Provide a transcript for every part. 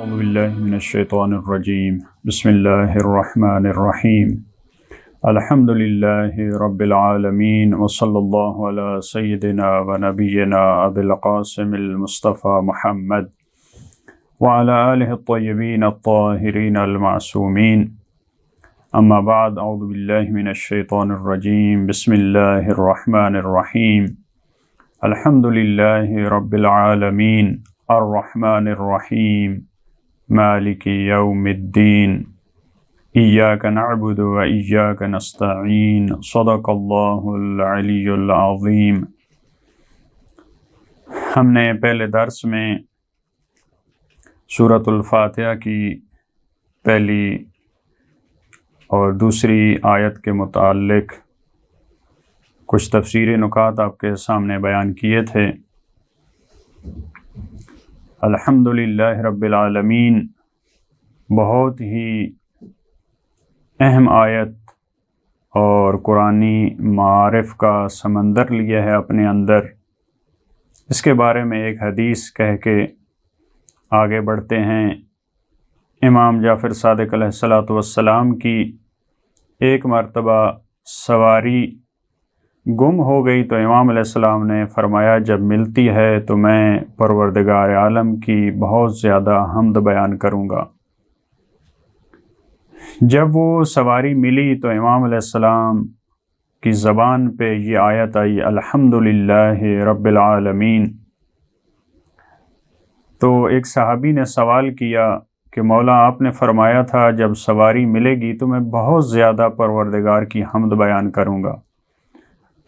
اعوذ باللہ من الشیطان الرجیم بسم اللہ الرحمن الرحیم الحمد للہ رب العالمین وصلی اللہ علی سیدنا و نبینا ابی القاسم المصطفى محمد وعلى آلہ الطیبین الطاہرین المعصومین اما بعد اعوذ باللہ من الشیطان الرجیم بسم اللہ الرحمن الرحیم الحمد للہ رب العالمین الرحمن الرحیم مالک یوم الدین ایاک نعبد و ایاک نستعین صدق اللہ العلی العظیم۔ ہم نے پہلے درس میں سورۃ الفاتحہ کی پہلی اور دوسری آیت کے متعلق کچھ تفسیری نکات آپ کے سامنے بیان کیے تھے۔ الحمدللہ رب العالمین بہت ہی اہم آیت اور قرآنی معارف کا سمندر لیا ہے اپنے اندر۔ اس کے بارے میں ایک حدیث کہہ کے آگے بڑھتے ہیں۔ امام جعفر صادق علیہ السلام کی ایک مرتبہ سواری گم ہو گئی تو امام علیہ السلام نے فرمایا جب ملتی ہے تو میں پروردگار عالم کی بہت زیادہ حمد بیان کروں گا۔ جب وہ سواری ملی تو امام علیہ السلام کی زبان پہ یہ آیت آئی الحمدللہ رب العالمین۔ تو ایک صحابی نے سوال کیا کہ مولا آپ نے فرمایا تھا جب سواری ملے گی تو میں بہت زیادہ پروردگار کی حمد بیان کروں گا۔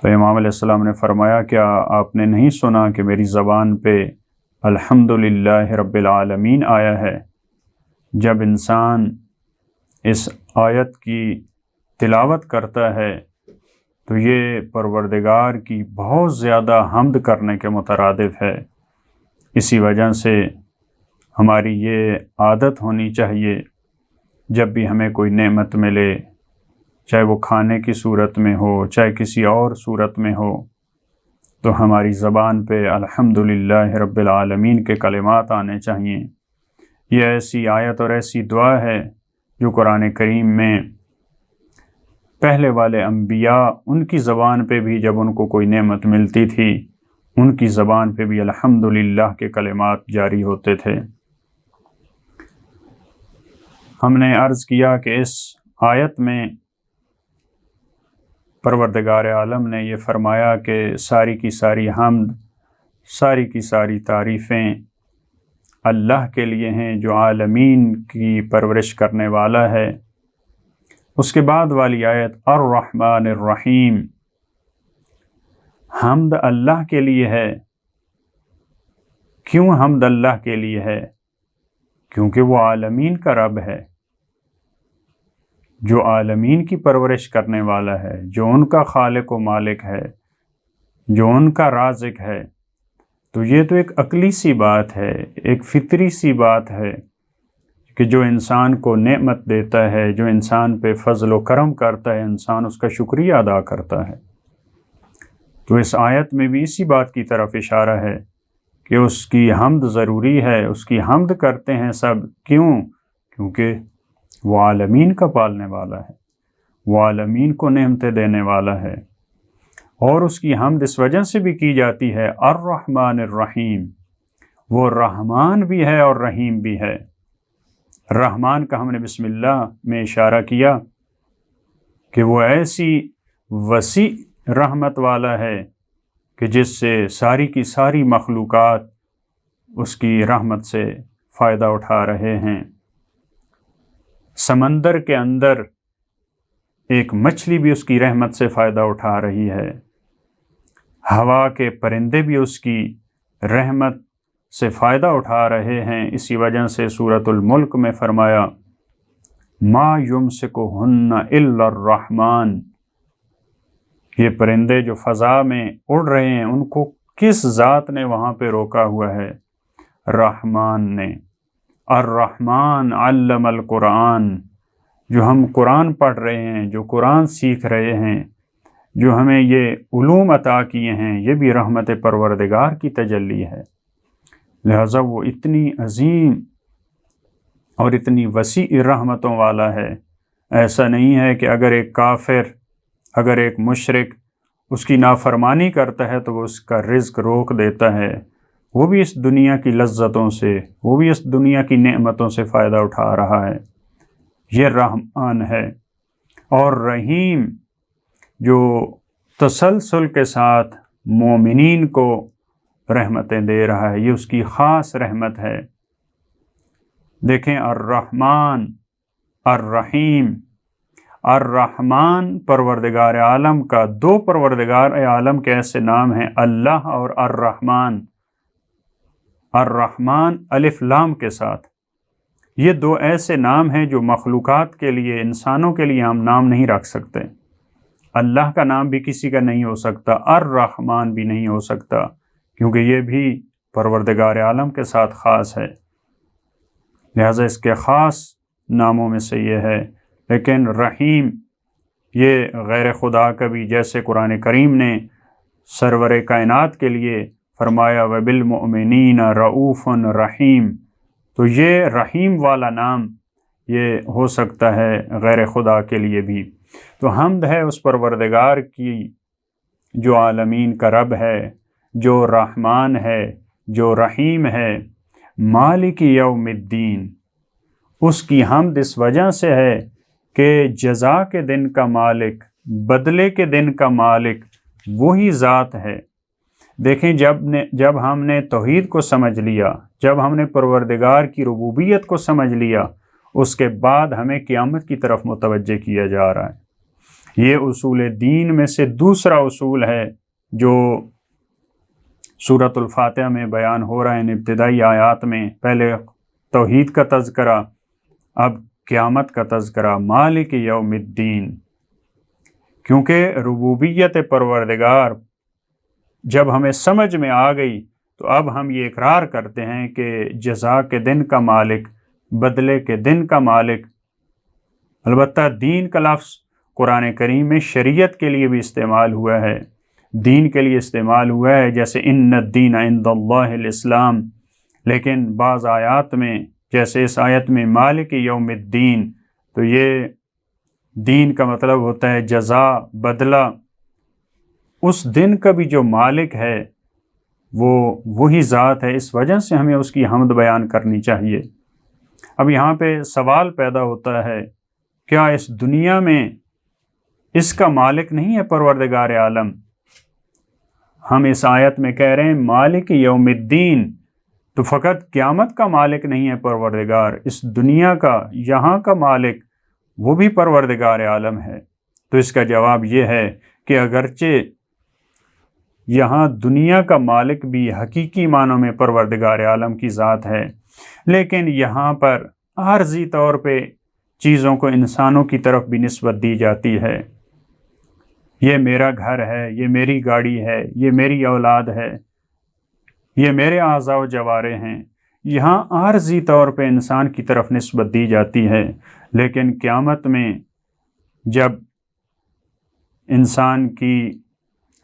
تو امام علیہ السلام نے فرمایا کیا آپ نے نہیں سنا کہ میری زبان پہ الحمدللہ رب العالمین آیا ہے؟ جب انسان اس آیت کی تلاوت کرتا ہے تو یہ پروردگار کی بہت زیادہ حمد کرنے کے مترادف ہے۔ اسی وجہ سے ہماری یہ عادت ہونی چاہیے جب بھی ہمیں کوئی نعمت ملے، چاہے وہ کھانے کی صورت میں ہو چاہے کسی اور صورت میں ہو، تو ہماری زبان پہ الحمدللہ رب العالمین کے کلمات آنے چاہیے۔ یہ ایسی آیت اور ایسی دعا ہے جو قرآن کریم میں پہلے والے انبیاء ان کی زبان پہ بھی جب ان کو کوئی نعمت ملتی تھی ان کی زبان پہ بھی الحمدللہ کے کلمات جاری ہوتے تھے۔ ہم نے عرض کیا کہ اس آیت میں پروردگار عالم نے یہ فرمایا کہ ساری کی ساری حمد، ساری کی ساری تعریفیں اللہ کے لیے ہیں جو عالمین کی پرورش کرنے والا ہے۔ اس کے بعد والی آیت الرحمن الرحیم، حمد اللہ کے لیے ہے۔ کیوں حمد اللہ کے لیے ہے؟ کیونکہ وہ عالمین کا رب ہے، جو عالمین کی پرورش کرنے والا ہے، جو ان کا خالق و مالک ہے، جو ان کا رازق ہے۔ تو یہ تو ایک عقلی سی بات ہے، ایک فطری سی بات ہے کہ جو انسان کو نعمت دیتا ہے، جو انسان پہ فضل و کرم کرتا ہے، انسان اس کا شکریہ ادا کرتا ہے۔ تو اس آیت میں بھی اسی بات کی طرف اشارہ ہے کہ اس کی حمد ضروری ہے، اس کی حمد کرتے ہیں سب۔ کیوں؟ کیونکہ وہ عالمین کا پالنے والا ہے، وہ عالمین کو نعمتیں دینے والا ہے۔ اور اس کی حمد اس وجہ سے بھی کی جاتی ہے الرحمن الرحیم، وہ رحمان بھی ہے اور رحیم بھی ہے۔ رحمان کا ہم نے بسم اللہ میں اشارہ کیا کہ وہ ایسی وسیع رحمت والا ہے کہ جس سے ساری کی ساری مخلوقات اس کی رحمت سے فائدہ اٹھا رہے ہیں۔ سمندر کے اندر ایک مچھلی بھی اس کی رحمت سے فائدہ اٹھا رہی ہے، ہوا کے پرندے بھی اس کی رحمت سے فائدہ اٹھا رہے ہیں۔ اسی وجہ سے سورۃ الملک میں فرمایا ما یمسکہن الا الرحمن، یہ پرندے جو فضا میں اڑ رہے ہیں ان کو کس ذات نے وہاں پہ روکا ہوا ہے؟ رحمان نے۔ الرحمن علم القرآن، جو ہم قرآن پڑھ رہے ہیں، جو قرآن سیکھ رہے ہیں، جو ہمیں یہ علوم عطا کیے ہیں، یہ بھی رحمت پروردگار کی تجلی ہے۔ لہذا وہ اتنی عظیم اور اتنی وسیع رحمتوں والا ہے۔ ایسا نہیں ہے کہ اگر ایک کافر، اگر ایک مشرک اس کی نافرمانی کرتا ہے تو وہ اس کا رزق روک دیتا ہے، وہ بھی اس دنیا کی لذتوں سے، وہ بھی اس دنیا کی نعمتوں سے فائدہ اٹھا رہا ہے۔ یہ رحمان ہے۔ اور رحیم جو تسلسل کے ساتھ مومنین کو رحمتیں دے رہا ہے، یہ اس کی خاص رحمت ہے۔ دیکھیں، الرحمن، الرحیم، الرحمن پروردگار عالم کا، دو پروردگار عالم کے ایسے نام ہیں، اللہ اور الرحمن۔ الرحمن الف لام کے ساتھ، یہ دو ایسے نام ہیں جو مخلوقات کے لیے، انسانوں کے لیے ہم نام نہیں رکھ سکتے۔ اللہ کا نام بھی کسی کا نہیں ہو سکتا، الرحمن بھی نہیں ہو سکتا، کیونکہ یہ بھی پروردگار عالم کے ساتھ خاص ہے، لہذا اس کے خاص ناموں میں سے یہ ہے۔ لیکن رحیم یہ غیر خدا کا بھی، جیسے قرآن کریم نے سرور کائنات کے لیے فرمایا وَبِالْمُؤْمِنِينَ رَؤُوفٌ رحیم، تو یہ رحیم والا نام یہ ہو سکتا ہے غیر خدا کے لیے بھی۔ تو حمد ہے اس پروردگار کی جو عالمین کا رب ہے، جو رحمان ہے، جو رحیم ہے، مالک یوم الدین۔ اس کی حمد اس وجہ سے ہے کہ جزا کے دن کا مالک، بدلے کے دن کا مالک وہی ذات ہے۔ دیکھیں، جب ہم نے توحید کو سمجھ لیا، جب ہم نے پروردگار کی ربوبیت کو سمجھ لیا، اس کے بعد ہمیں قیامت کی طرف متوجہ کیا جا رہا ہے۔ یہ اصول دین میں سے دوسرا اصول ہے جو سورۃ الفاتحہ میں بیان ہو رہا ہے۔ ابتدائی آیات میں پہلے توحید کا تذکرہ، اب قیامت کا تذکرہ، مالک یوم الدین۔ کیونکہ ربوبیت پروردگار جب ہمیں سمجھ میں آ گئی تو اب ہم یہ اقرار کرتے ہیں کہ جزا کے دن کا مالک، بدلے کے دن کا مالک۔ البتہ دین کا لفظ قرآن کریم میں شریعت کے لیے بھی استعمال ہوا ہے، دین کے لیے استعمال ہوا ہے، جیسے ان الدین عند اللہ الاسلام۔ لیکن بعض آیات میں، جیسے اس آیت میں مالک یوم الدین، تو یہ دین کا مطلب ہوتا ہے جزا، بدلہ۔ اس دن کا بھی جو مالک ہے وہ وہی ذات ہے، اس وجہ سے ہمیں اس کی حمد بیان کرنی چاہیے۔ اب یہاں پہ سوال پیدا ہوتا ہے، کیا اس دنیا میں اس کا مالک نہیں ہے پروردگار عالم؟ ہم اس آیت میں کہہ رہے ہیں مالک یوم الدین، تو فقط قیامت کا مالک نہیں ہے پروردگار، اس دنیا کا، یہاں کا مالک وہ بھی پروردگار عالم ہے۔ تو اس کا جواب یہ ہے کہ اگرچہ یہاں دنیا کا مالک بھی حقیقی معنوں میں پروردگار عالم کی ذات ہے، لیکن یہاں پر عارضی طور پہ چیزوں کو انسانوں کی طرف بھی نسبت دی جاتی ہے۔ یہ میرا گھر ہے، یہ میری گاڑی ہے، یہ میری اولاد ہے، یہ میرے اعضاء و جوارح ہیں، یہاں عارضی طور پہ انسان کی طرف نسبت دی جاتی ہے۔ لیکن قیامت میں جب انسان کی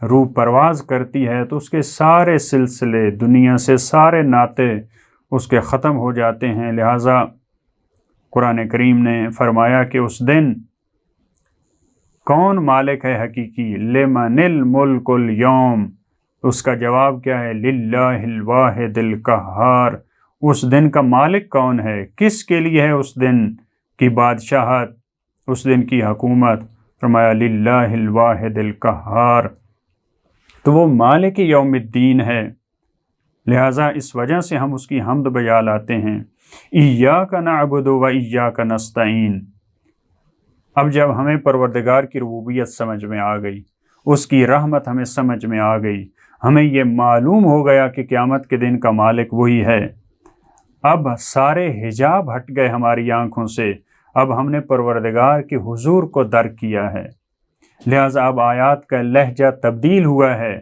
روح پرواز کرتی ہے تو اس کے سارے سلسلے، دنیا سے سارے ناطے اس کے ختم ہو جاتے ہیں۔ لہٰذا قرآن کریم نے فرمایا کہ اس دن کون مالک ہے حقیقی؟ لمن الملک اليوم، اس کا جواب کیا ہے؟ للہ الواحد القہار۔ اس دن کا مالک کون ہے؟ کس کے لیے ہے اس دن کی بادشاہت، اس دن کی حکومت؟ فرمایا للہ الواحد القہار، تو وہ مالک یوم الدین ہے۔ لہٰذا اس وجہ سے ہم اس کی حمد بجا لاتے ہیں۔ ایاک نعبد و ایاک نستعین۔ اب جب ہمیں پروردگار کی ربوبیت سمجھ میں آ گئی، اس کی رحمت ہمیں سمجھ میں آ گئی، ہمیں یہ معلوم ہو گیا کہ قیامت کے دن کا مالک وہی ہے، اب سارے حجاب ہٹ گئے ہماری آنکھوں سے، اب ہم نے پروردگار کے حضور کو درک کیا ہے۔ لہٰذا اب آیات کا لہجہ تبدیل ہوا ہے۔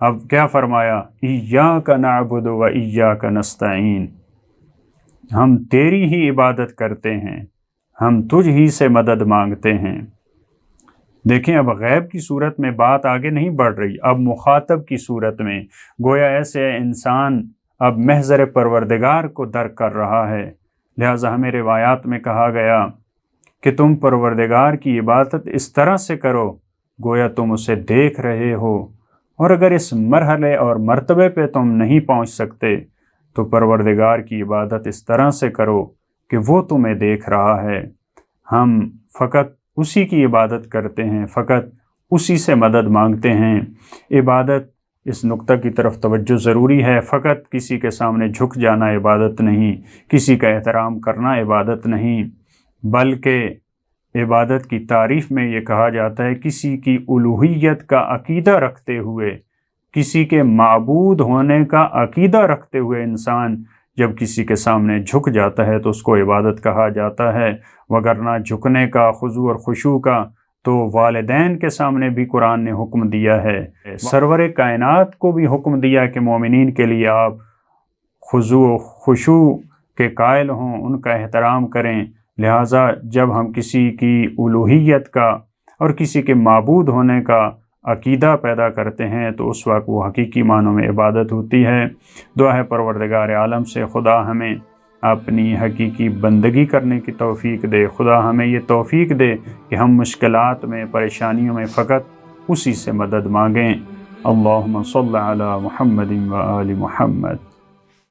اب کیا فرمایا؟ ایاک نعبد و ایاک نستعین، ہم تیری ہی عبادت کرتے ہیں، ہم تجھ ہی سے مدد مانگتے ہیں۔ دیکھیں، اب غیب کی صورت میں بات آگے نہیں بڑھ رہی، اب مخاطب کی صورت میں گویا ایسے انسان اب محضر پروردگار کو درک کر رہا ہے۔ لہٰذا ہمیں روایات میں کہا گیا کہ تم پروردگار کی عبادت اس طرح سے کرو گویا تم اسے دیکھ رہے ہو، اور اگر اس مرحلے اور مرتبے پہ تم نہیں پہنچ سکتے تو پروردگار کی عبادت اس طرح سے کرو کہ وہ تمہیں دیکھ رہا ہے۔ ہم فقط اسی کی عبادت کرتے ہیں، فقط اسی سے مدد مانگتے ہیں۔ عبادت، اس نقطہ کی طرف توجہ ضروری ہے، فقط کسی کے سامنے جھک جانا عبادت نہیں، کسی کا احترام کرنا عبادت نہیں، بلکہ عبادت کی تعریف میں یہ کہا جاتا ہے کسی کی الوہیت کا عقیدہ رکھتے ہوئے، کسی کے معبود ہونے کا عقیدہ رکھتے ہوئے انسان جب کسی کے سامنے جھک جاتا ہے تو اس کو عبادت کہا جاتا ہے، وگرنہ جھکنے کا، خضوع اور خشوع کا تو والدین کے سامنے بھی قرآن نے حکم دیا ہے، سرور کائنات کو بھی حکم دیا کہ مومنین کے لیے آپ خضوع و خشوع کے قائل ہوں، ان کا احترام کریں۔ لہٰذا جب ہم کسی کی الوہیت کا اور کسی کے معبود ہونے کا عقیدہ پیدا کرتے ہیں تو اس وقت وہ حقیقی معنوں میں عبادت ہوتی ہے۔ دعا ہے پروردگار عالم سے خدا ہمیں اپنی حقیقی بندگی کرنے کی توفیق دے، خدا ہمیں یہ توفیق دے کہ ہم مشکلات میں، پریشانیوں میں فقط اسی سے مدد مانگیں۔ اللہم صلی علی محمد و آل محمد۔